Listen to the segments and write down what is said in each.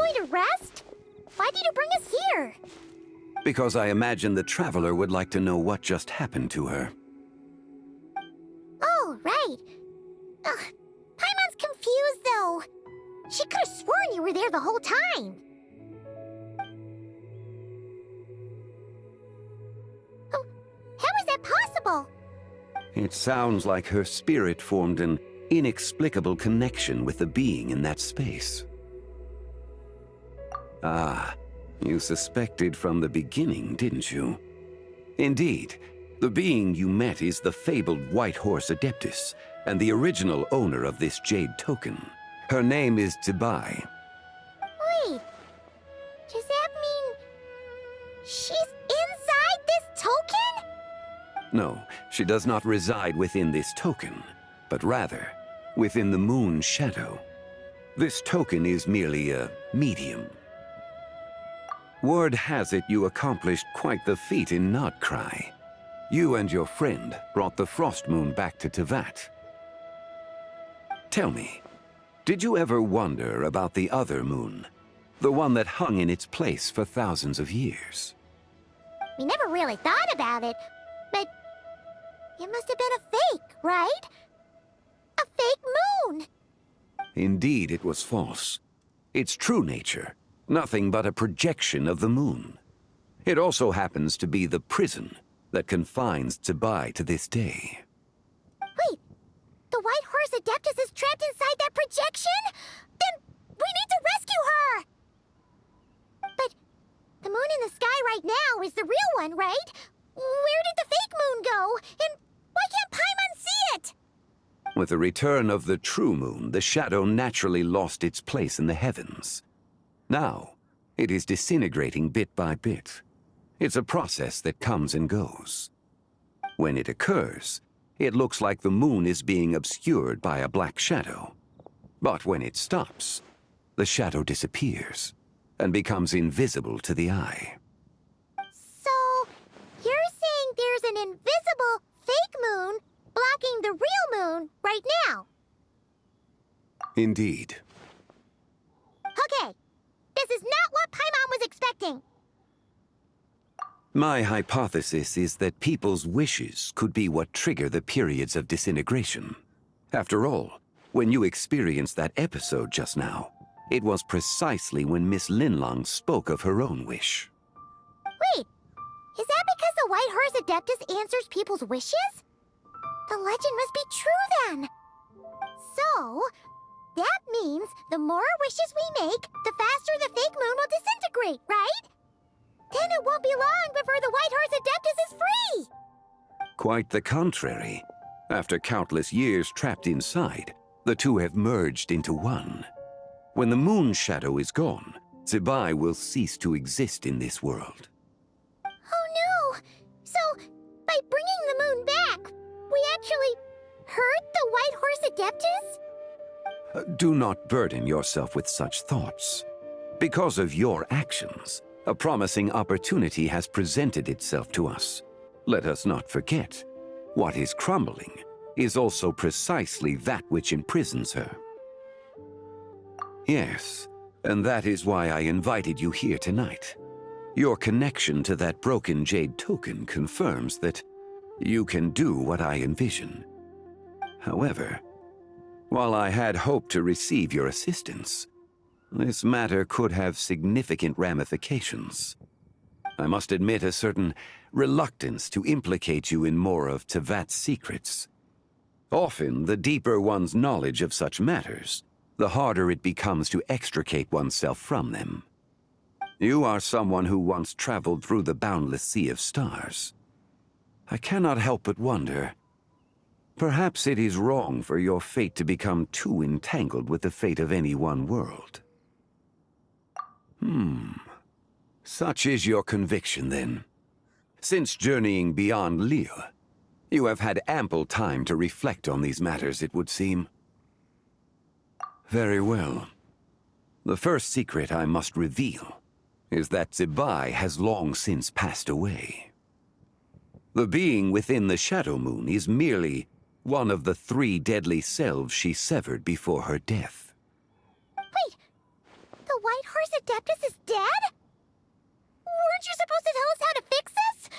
going to rest? Why did you bring us here? Because I imagine the traveler would like to know what just happened to her. Oh, right. Ugh, Paimon's confused, though. She could have sworn you were there the whole time. Oh, how is that possible? It sounds like her spirit formed an inexplicable connection with the being in that space. Ah, you suspected from the beginning, didn't you? Indeed, the being you met is the fabled White Horse Adeptus, and the original owner of this jade token. Her name is Zibai. Wait, does that mean she's inside this token? No, she does not reside within this token, but rather within the moon shadow. This token is merely a medium. Word has it you accomplished quite the feat in Nodcry. You and your friend brought the Frost Moon back to Teyvat. Tell me, did you ever wonder about the other moon? The one that hung in its place for thousands of years? We never really thought about it, but it must have been a fake, right? A fake moon! Indeed, it was false. Its true nature, nothing but a projection of the moon. It also happens to be the prison that confines Zibai to this day. Wait, the White Horse Adeptus is trapped inside that projection? Then we need to rescue her! But the moon in the sky right now is the real one, right? Where did the fake moon go? And why can't Paimon see it? With the return of the true moon, the shadow naturally lost its place in the heavens. Now, it is disintegrating bit by bit. It's a process that comes and goes. When it occurs, it looks like the moon is being obscured by a black shadow. But when it stops, the shadow disappears and becomes invisible to the eye. So, you're saying there's an invisible fake moon blocking the real moon right now? Indeed. Okay, this is not what Paimon was expecting. My hypothesis is that people's wishes could be what trigger the periods of disintegration. After all, when you experienced that episode just now, it was precisely when Miss Linlong spoke of her own wish. Wait, is that because the White Horse Adeptus answers people's wishes? The legend must be true then. So, that means the more wishes we make, the faster the fake moon will disintegrate, right? Then it won't be long before the White Horse Adeptus is free! Quite the contrary. After countless years trapped inside, the two have merged into one. When the moon shadow is gone, Zibai will cease to exist in this world. Oh no! So, by bringing the moon back, we actually hurt the White Horse Adeptus? Do not burden yourself with such thoughts. Because of your actions, a promising opportunity has presented itself to us. Let us not forget, what is crumbling is also precisely that which imprisons her. Yes, and that is why I invited you here tonight. Your connection to that broken jade token confirms that you can do what I envision. However, while I had hoped to receive your assistance, this matter could have significant ramifications. I must admit a certain reluctance to implicate you in more of Teyvat's secrets. Often, the deeper one's knowledge of such matters, the harder it becomes to extricate oneself from them. You are someone who once traveled through the boundless sea of stars. I cannot help but wonder, perhaps it is wrong for your fate to become too entangled with the fate of any one world. Such is your conviction, then. Since journeying beyond Lille, you have had ample time to reflect on these matters, it would seem. Very well. The first secret I must reveal is that Zibai has long since passed away. The being within the Shadow Moon is merely one of the 3 deadly selves she severed before her death. Wait, the White Horse Adeptus is dead? Weren't you supposed to tell us how to fix this?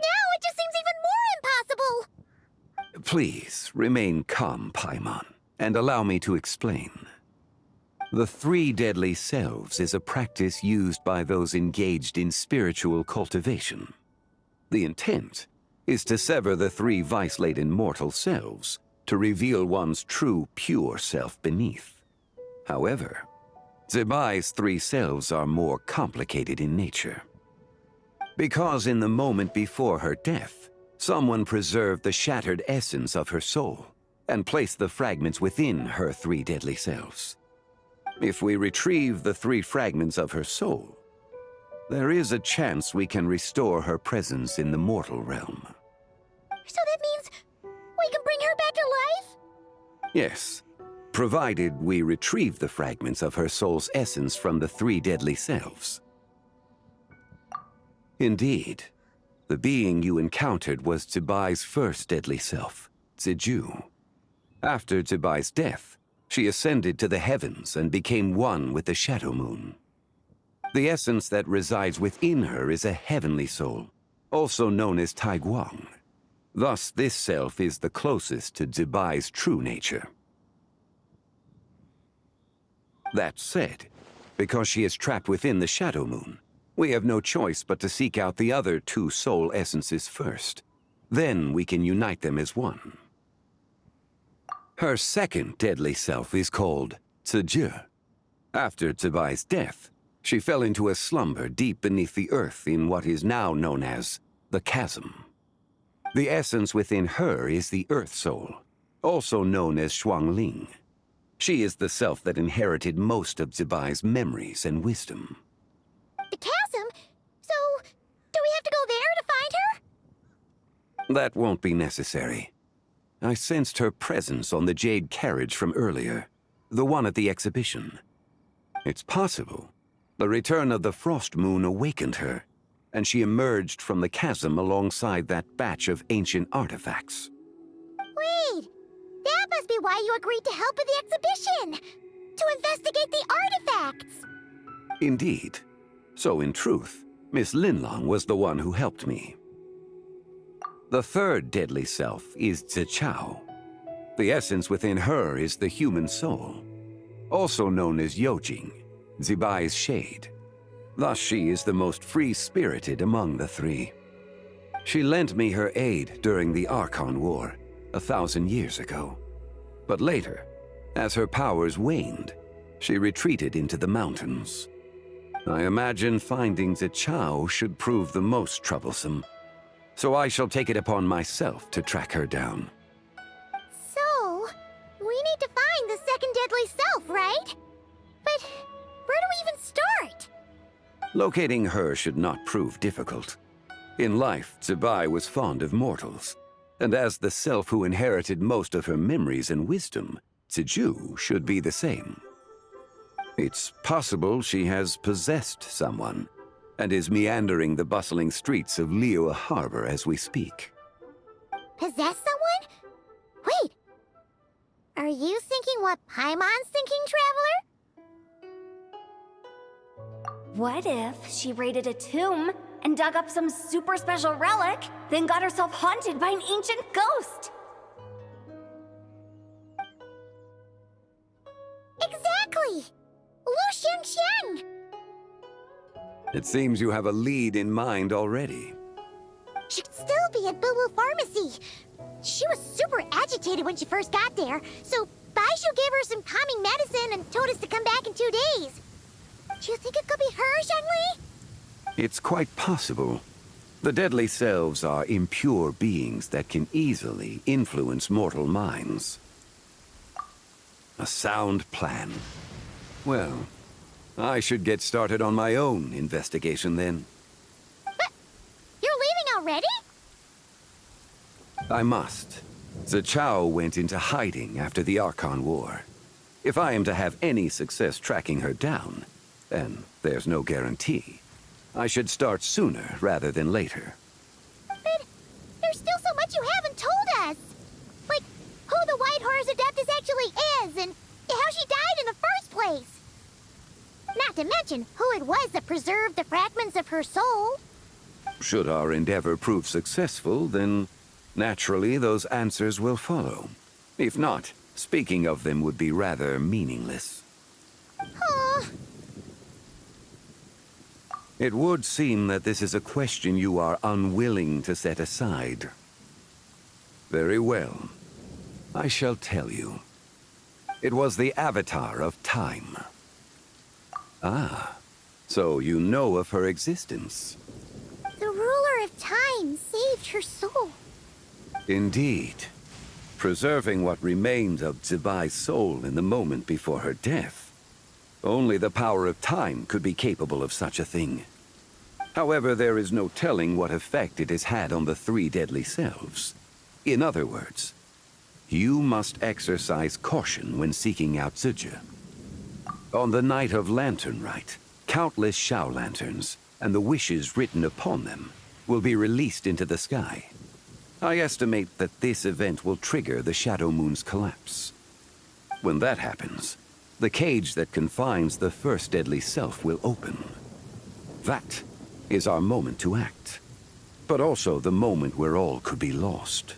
Now it just seems even more impossible! Please, remain calm, Paimon, and allow me to explain. The three deadly selves is a practice used by those engaged in spiritual cultivation. The intent is to sever the three vice-laden mortal selves to reveal one's true, pure self beneath. However, Zebai's three selves are more complicated in nature. Because in the moment before her death, someone preserved the shattered essence of her soul and placed the fragments within her three deadly selves. If we retrieve the three fragments of her soul, there is a chance we can restore her presence in the mortal realm. So that means we can bring her back to life? Yes, provided we retrieve the fragments of her soul's essence from the three deadly selves. Indeed, the being you encountered was Zebai's first deadly self, Ziju. After Zebai's death, she ascended to the heavens and became one with the Shadow Moon. The essence that resides within her is a heavenly soul, also known as Taiguang. Thus, this self is the closest to Zebai's true nature. That said, because she is trapped within the Shadow Moon, we have no choice but to seek out the other two soul essences first. Then we can unite them as one. Her second deadly self is called Ziji. After Zebai's death, she fell into a slumber deep beneath the earth in what is now known as the Chasm. The essence within her is the Earth Soul, also known as Xuangling. She is the self that inherited most of Zebai's memories and wisdom. The chasm? So, do we have to go there to find her? That won't be necessary. I sensed her presence on the jade carriage from earlier, the one at the exhibition. It's possible the return of the Frost Moon awakened her, and she emerged from the chasm alongside that batch of ancient artifacts. Wait! That must be why you agreed to help with the exhibition! To investigate the artifacts! Indeed. So in truth, Miss Linlong was the one who helped me. The third deadly self is Zichao. The essence within her is the human soul, also known as Yojing, Zebai's shade. Thus she is the most free-spirited among the three. She lent me her aid during the Archon War 1,000 years ago. But later, as her powers waned, she retreated into the mountains. I imagine finding Zichao should prove the most troublesome, so I shall take it upon myself to track her down. So, we need to find the second deadly self, right? But where do we even start? Locating her should not prove difficult. In life, Zebai was fond of mortals, and as the self who inherited most of her memories and wisdom, Ziju should be the same. It's possible she has possessed someone, and is meandering the bustling streets of Liyue Harbor as we speak. Possess someone? Wait! Are you thinking what Paimon's thinking, Traveler? What if she raided a tomb and dug up some super special relic, then got herself haunted by an ancient ghost? Exactly! Lu Xiangxiang! It seems you have a lead in mind already. She'd still be at Boo Boo Pharmacy. She was super agitated when she first got there, so Baishu gave her some calming medicine and told us to come back in 2 days. Do you think it could be her, Zhengli? It's quite possible. The deadly selves are impure beings that can easily influence mortal minds. A sound plan. Well, I should get started on my own investigation then. But you're leaving already? I must. Zichao went into hiding after the Archon War. If I am to have any success tracking her down, and there's no guarantee, I should start sooner rather than later. But there's still so much you haven't told us! Like, who the White Horse Adeptus actually is, and how she died in the first place! Not to mention who it was that preserved the fragments of her soul. Should our endeavor prove successful, then naturally those answers will follow. If not, speaking of them would be rather meaningless. Huh. It would seem that this is a question you are unwilling to set aside. Very well. I shall tell you. It was the Avatar of Time. Ah, so you know of her existence. The ruler of time saved her soul. Indeed. Preserving what remained of Zibai's soul in the moment before her death. Only the power of time could be capable of such a thing. However, there is no telling what effect it has had on the three deadly selves. In other words, you must exercise caution when seeking out Zija. On the night of Lantern Rite, countless Shao lanterns, and the wishes written upon them, will be released into the sky. I estimate that this event will trigger the Shadow Moon's collapse. When that happens, the cage that confines the first deadly self will open. That is our moment to act, but also the moment where all could be lost.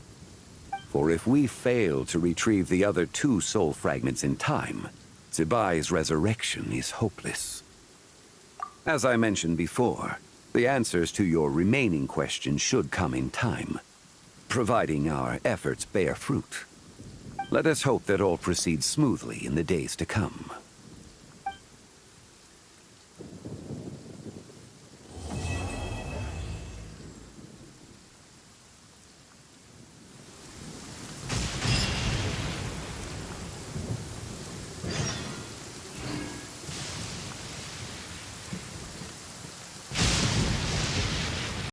For if we fail to retrieve the other two soul fragments in time, Zibai's resurrection is hopeless. As I mentioned before, the answers to your remaining questions should come in time, providing our efforts bear fruit. Let us hope that all proceeds smoothly in the days to come.